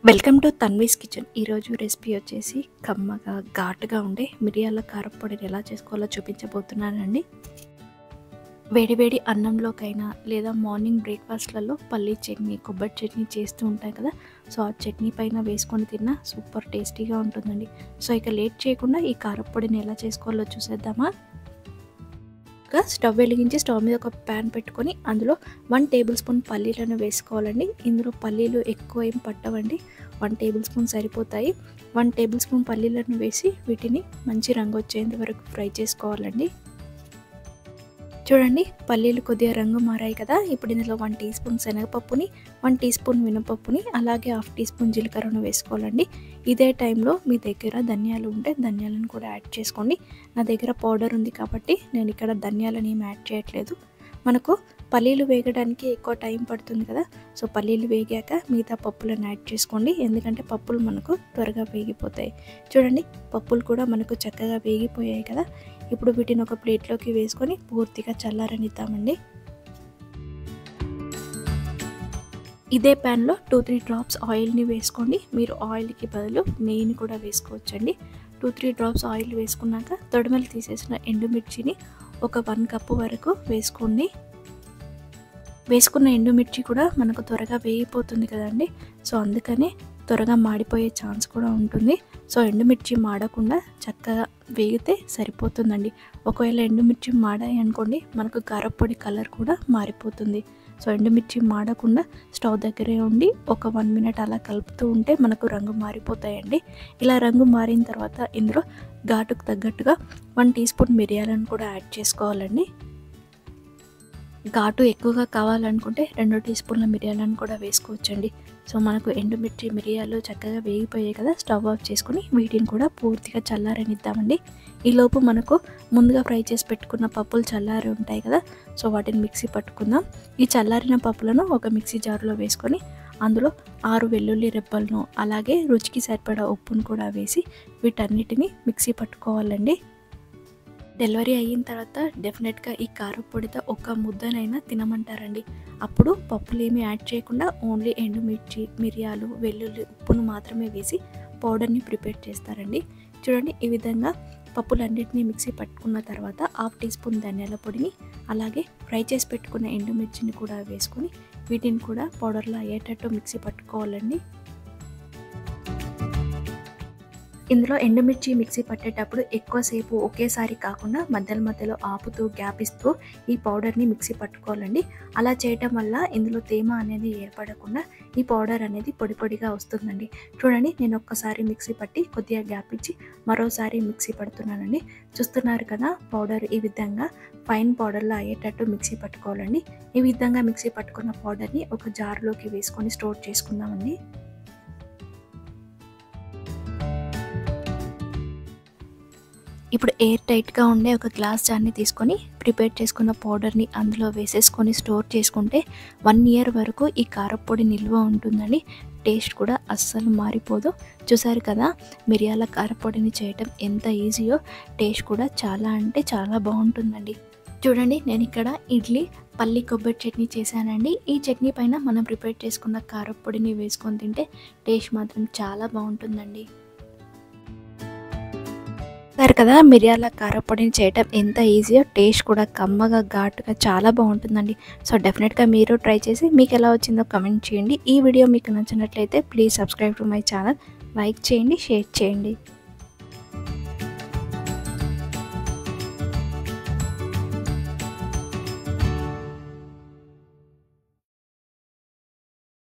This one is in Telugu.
Welcome to Tanvi's kitchen. ఈరోజు రెసిపీ వచ్చేసి కమ్మగా ఘాటుగా ఉండే మిరియాల కారప్పొడిని ఎలా చేసుకోవాలో చూపించబోతున్నానండి. వేడివేడి అన్నంలోకైనా లేదా మార్నింగ్ బ్రేక్ఫాస్ట్లలో పల్లీ చట్నీ, కొబ్బరి చట్నీ చేస్తూ ఉంటాయి కదా. సో ఆ చట్నీ పైన వేసుకొని తిన్నా సూపర్ టేస్టీగా ఉంటుందండి. సో ఇక లేట్ చేయకుండా ఈ కారప్పొడిని ఎలా చేసుకోవాలో చూసేద్దామా. స్టవ్ వెలిగించి స్టవ్ మీద ఒక ప్యాన్ పెట్టుకొని అందులో 1 టేబుల్ స్పూన్ పల్లీలను వేసుకోవాలండి. ఇందులో పల్లీలు ఎక్కువ ఏం పట్టవండి, 1 టేబుల్ స్పూన్ సరిపోతాయి. 1 టేబుల్ స్పూన్ పల్లీలను వేసి వీటిని మంచి రంగు వచ్చేంత వరకు ఫ్రై చేసుకోవాలండి. చూడండి, పల్లీలు కొద్దిగా రంగు మారాయి కదా. ఇప్పుడు ఇందులో 1 టీ స్పూన్ శనగపప్పుని, 1 టీ స్పూన్ మినపప్పుని, అలాగే 1/2 టీ స్పూన్ జీలకర్రను వేసుకోవాలండి. ఇదే టైంలో మీ దగ్గర ధనియాలు ఉంటే ధనియాలను కూడా యాడ్ చేసుకోండి. నా దగ్గర పౌడర్ ఉంది కాబట్టి నేను ఇక్కడ ధనియాలను ఏమి యాడ్ చేయట్లేదు. మనకు పల్లీలు వేగడానికి ఎక్కువ టైం పడుతుంది కదా. సో పల్లీలు వేగాక మిగతా పప్పులను యాడ్ చేసుకోండి, ఎందుకంటే పప్పులు మనకు త్వరగా వేగిపోతాయి. చూడండి, పప్పులు కూడా మనకు చక్కగా వేగిపోయాయి కదా. ఇప్పుడు వీటిని ఒక ప్లేట్లోకి వేసుకొని పూర్తిగా చల్లారనిద్దామండి. ఇదే ప్యాన్లో 2-3 డ్రాప్స్ ఆయిల్ని వేసుకోండి. మీరు ఆయిల్కి బదులు నెయ్యిని కూడా వేసుకోవచ్చండి. 2-3 డ్రాప్స్ ఆయిల్ వేసుకున్నాక తొడిమలు తీసేసిన ఎండుమిర్చిని ఒక 1 కప్పు వరకు వేసుకోండి. వేసుకున్న ఎండుమిర్చి కూడా మనకు త్వరగా వేగిపోతుంది కదండి. సో అందుకనే త్వరగా మాడిపోయే ఛాన్స్ కూడా ఉంటుంది. సో ఎండుమిర్చి మాడకుండా చక్కగా వేగితే సరిపోతుందండి. ఒకవేళ ఎండుమిర్చి మాడాయి అనుకోండి, మనకు కారప్పొడి కలర్ కూడా మారిపోతుంది. సో ఎండుమిర్చి మాడకుండా స్టవ్ దగ్గరే ఉండి ఒక 1 మినిట్ అలా కలుపుతూ ఉంటే మనకు రంగు మారిపోతాయండి. ఇలా రంగు మారిన తర్వాత ఇందులో ఘాటుకు తగ్గట్టుగా 1 టీ స్పూన్ మిరియాలను కూడా యాడ్ చేసుకోవాలండి. ఘాటు ఎక్కువగా కావాలనుకుంటే 2 టీ స్పూన్ల మిరియాలను కూడా వేసుకోవచ్చండి. సో మనకు ఎండుమిర్చి మిరియాలు చక్కగా వేగిపోయాయి కదా. స్టవ్ ఆఫ్ చేసుకుని వీటిని కూడా పూర్తిగా చల్లారనిద్దామండి. ఈలోపు మనకు ముందుగా ఫ్రై చేసి పెట్టుకున్న పప్పులు చల్లారి ఉంటాయి కదా. సో వాటిని మిక్సీ పట్టుకుందాం. ఈ చల్లారిన పప్పులను ఒక మిక్సీ జార్లో వేసుకొని అందులో 6 వెల్లుల్లి రెబ్బలను, అలాగే రుచికి సరిపడా ఉప్పును కూడా వేసి వీటన్నిటిని మిక్సీ పట్టుకోవాలండి. డెలివరీ అయిన తర్వాత డెఫినెట్గా ఈ కారప్పొడితో ఒక ముద్దనైనా తినమంటారండి. అప్పుడు పప్పులు ఏమీ యాడ్ చేయకుండా ఓన్లీ ఎండుమిర్చి, మిరియాలు, వెల్లుల్లి, ఉప్పును మాత్రమే వేసి పౌడర్ని ప్రిపేర్ చేస్తారండి. చూడండి, ఈ విధంగా పప్పులన్నింటినీ మిక్సీ పట్టుకున్న తర్వాత 1/2 టీ స్పూన్ ధనియాల పొడిని, అలాగే ఫ్రై చేసి పెట్టుకున్న ఎండుమిర్చిని కూడా వేసుకొని వీటిని కూడా పౌడర్లో అయ్యేటట్టు మిక్సీ పట్టుకోవాలండి. ఇందులో ఎండుమిర్చి మిక్సీ పట్టేటప్పుడు ఎక్కువసేపు ఒకేసారి కాకుండా మధ్యలో ఆపుతూ గ్యాప్ ఇస్తూ ఈ పౌడర్ని మిక్సీ పట్టుకోవాలండి. అలా చేయటం వల్ల ఇందులో తేమ అనేది ఏర్పడకుండా ఈ పౌడర్ అనేది పొడి పొడిగా వస్తుందండి. చూడండి, నేను ఒక్కసారి మిక్సీ పట్టి కొద్దిగా గ్యాప్ ఇచ్చి మరోసారి మిక్సీ పడుతున్నానండి. చూస్తున్నారు కదా, పౌడర్ ఈ విధంగా ఫైన్ పౌడర్లో అయ్యేటట్టు మిక్సీ పట్టుకోవాలండి. ఈ విధంగా మిక్సీ పట్టుకున్న పౌడర్ని ఒక జార్లోకి వేసుకొని స్టోర్ చేసుకుందామండి. ఇప్పుడు ఎయిర్ టైట్గా ఉండే ఒక గ్లాస్ జార్ని తీసుకొని ప్రిపేర్ చేసుకున్న పౌడర్ని అందులో వేసేసుకొని స్టోర్ చేసుకుంటే 1 ఇయర్ వరకు ఈ కారప్పొడి నిల్వ ఉంటుందండి. టేస్ట్ కూడా అస్సలు మారిపోదు. చూసారు కదా, మిరియాల కారప్పొడిని చేయటం ఎంత ఈజీయో, టేస్ట్ కూడా చాలా అంటే చాలా బాగుంటుందండి. చూడండి, నేను ఇక్కడ ఇడ్లీ, పల్లి కొబ్బరి చట్నీ చేశానండి. ఈ చట్నీ పైన మనం ప్రిపేర్ చేసుకున్న కారప్పొడిని వేసుకొని తింటే టేస్ట్ మాత్రం చాలా బాగుంటుందండి. సరే కదా, మిరియాల కారప్పొడిని చేయటం ఎంత ఈజీయో, టేస్ట్ కూడా కమ్మగా ఘాటుగా చాలా బాగుంటుందండి. సో డెఫినెట్గా మీరు ట్రై చేసి మీకు ఎలా వచ్చిందో కమెంట్ చేయండి. ఈ వీడియో మీకు నచ్చినట్లయితే please subscribe to my channel, like చేయండి, షేర్ చేయండి.